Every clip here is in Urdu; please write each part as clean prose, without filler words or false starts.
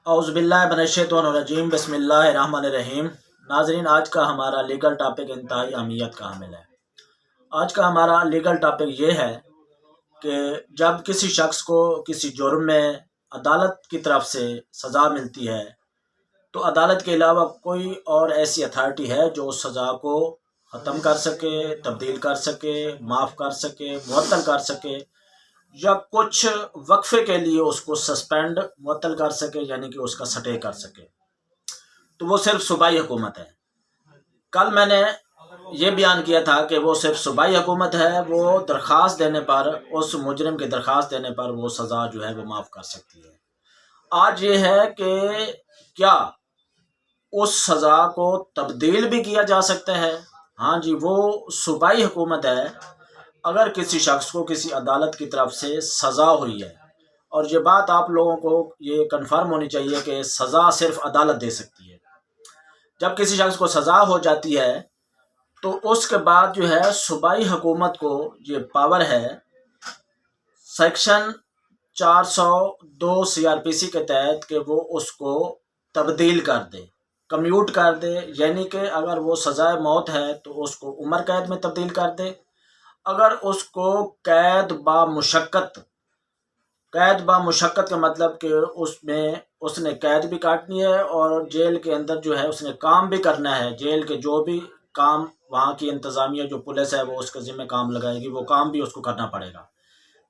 اعوذ باللہ من الشیطان الرجیم بسم اللہ الرحمن الرحیم۔ ناظرین، آج کا ہمارا لیگل ٹاپک انتہائی اہمیت کا حامل ہے۔ آج کا ہمارا لیگل ٹاپک یہ ہے کہ جب کسی شخص کو کسی جرم میں عدالت کی طرف سے سزا ملتی ہے تو عدالت کے علاوہ کوئی اور ایسی اتھارٹی ہے جو اس سزا کو ختم کر سکے، تبدیل کر سکے، معاف کر سکے، معطل کر سکے، یا کچھ وقفے کے لیے اس کو سسپینڈ معطل کر سکے، یعنی کہ اس کا سٹے کر سکے، تو وہ صرف صوبائی حکومت ہے۔ کل میں نے یہ بیان کیا تھا کہ وہ صرف صوبائی حکومت ہے، وہ درخواست دینے پر، اس مجرم کی درخواست دینے پر وہ سزا جو ہے وہ معاف کر سکتی ہے۔ آج یہ ہے کہ کیا اس سزا کو تبدیل بھی کیا جا سکتا ہے؟ ہاں جی، وہ صوبائی حکومت ہے۔ اگر کسی شخص کو کسی عدالت کی طرف سے سزا ہوئی ہے، اور یہ بات آپ لوگوں کو یہ کنفرم ہونی چاہیے کہ سزا صرف عدالت دے سکتی ہے۔ جب کسی شخص کو سزا ہو جاتی ہے تو اس کے بعد جو ہے صوبائی حکومت کو یہ پاور ہے، سیکشن 402 CRPC کے تحت، کہ وہ اس کو تبدیل کر دے، کمیوٹ کر دے، یعنی کہ اگر وہ سزائے موت ہے تو اس کو عمر قید میں تبدیل کر دے، اگر اس کو قید با مشقت کا مطلب کہ اس نے قید بھی کاٹنی ہے اور جیل کے اندر جو ہے اس نے کام بھی کرنا ہے، جیل کے جو بھی کام وہاں کی انتظامیہ جو پولیس ہے وہ اس کے ذمہ کام لگائے گی، وہ کام بھی اس کو کرنا پڑے گا۔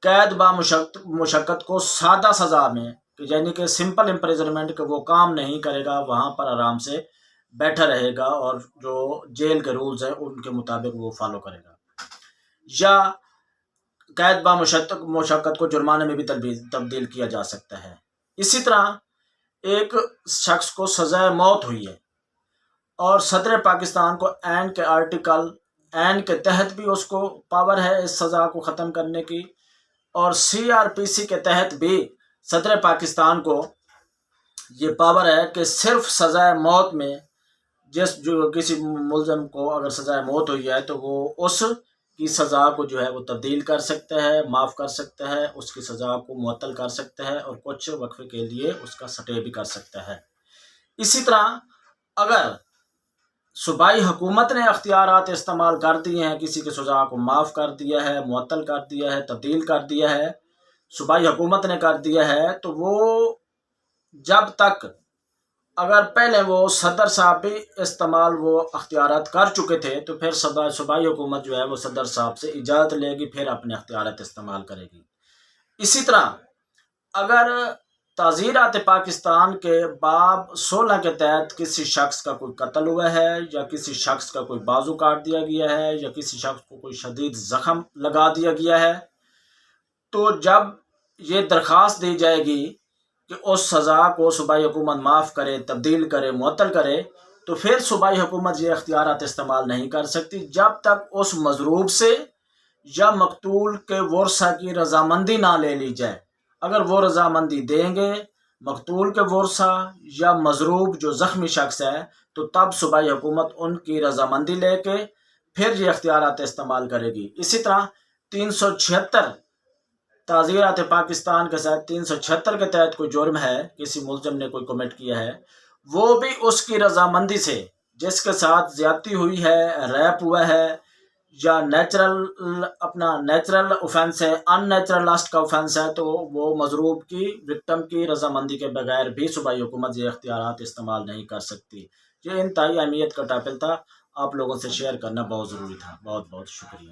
قید با مشقت کو سادہ سزا میں، یعنی کہ سمپل امپریزنمنٹ، کہ وہ کام نہیں کرے گا، وہاں پر آرام سے بیٹھا رہے گا اور جو جیل کے رولز ہیں ان کے مطابق وہ فالو کرے گا، یا قید با مشقت کو جرمانے میں بھی تبدیل کیا جا سکتا ہے۔ اسی طرح ایک شخص کو سزائے موت ہوئی ہے اور صدر پاکستان کو عین کے آرٹیکل عین کے تحت بھی اس کو پاور ہے اس سزا کو ختم کرنے کی، اور CRPC کے تحت بھی صدر پاکستان کو یہ پاور ہے کہ صرف سزائے موت میں جو کسی ملزم کو اگر سزائے موت ہوئی ہے تو وہ اس کی سزا کو جو ہے وہ تبدیل کر سکتا ہے، معاف کر سکتا ہے، اس کی سزا کو معطل کر سکتا ہے اور کچھ وقفے کے لیے اس کا سٹے بھی کر سکتا ہے۔ اسی طرح اگر صوبائی حکومت نے اختیارات استعمال کر دیے ہیں، کسی کی سزا کو معاف کر دیا ہے، معطل کر دیا ہے، تبدیل کر دیا ہے، صوبائی حکومت نے کر دیا ہے، تو وہ جب تک، اگر پہلے وہ صدر صاحب بھی استعمال وہ اختیارات کر چکے تھے تو پھر صوبائی حکومت جو ہے وہ صدر صاحب سے اجازت لے گی، پھر اپنے اختیارات استعمال کرے گی۔ اسی طرح اگر تعزیرات پاکستان کے باب 16 کے تحت کسی شخص کا کوئی قتل ہوا ہے، یا کسی شخص کا کوئی بازو کاٹ دیا گیا ہے، یا کسی شخص کو کوئی شدید زخم لگا دیا گیا ہے، تو جب یہ درخواست دی جائے گی کہ اس سزا کو صوبائی حکومت معاف کرے، تبدیل کرے، معطل کرے، تو پھر صوبائی حکومت یہ اختیارات استعمال نہیں کر سکتی جب تک اس مضروب سے یا مقتول کے ورثہ کی رضامندی نہ لے لی جائے۔ اگر وہ رضامندی دیں گے، مقتول کے ورثہ یا مضروب جو زخمی شخص ہے، تو تب صوبائی حکومت ان کی رضامندی لے کے پھر یہ اختیارات استعمال کرے گی۔ اسی طرح 376 تعزیرات پاکستان کے ساتھ 376 کے تحت کوئی جرم ہے، کسی ملزم نے کوئی کمٹ کیا ہے، وہ بھی اس کی رضامندی سے، جس کے ساتھ زیادتی ہوئی ہے، ریپ ہوا ہے، یا نیچرل اوفینس ہے، ان نیچرل لاسٹ کا اوفینس ہے، تو وہ مضروب کی، وکٹم کی رضامندی کے بغیر بھی صوبائی حکومت یہ اختیارات استعمال نہیں کر سکتی۔ یہ انتہائی اہمیت کا ٹاپک تھا، آپ لوگوں سے شیئر کرنا بہت ضروری تھا۔ بہت بہت شکریہ۔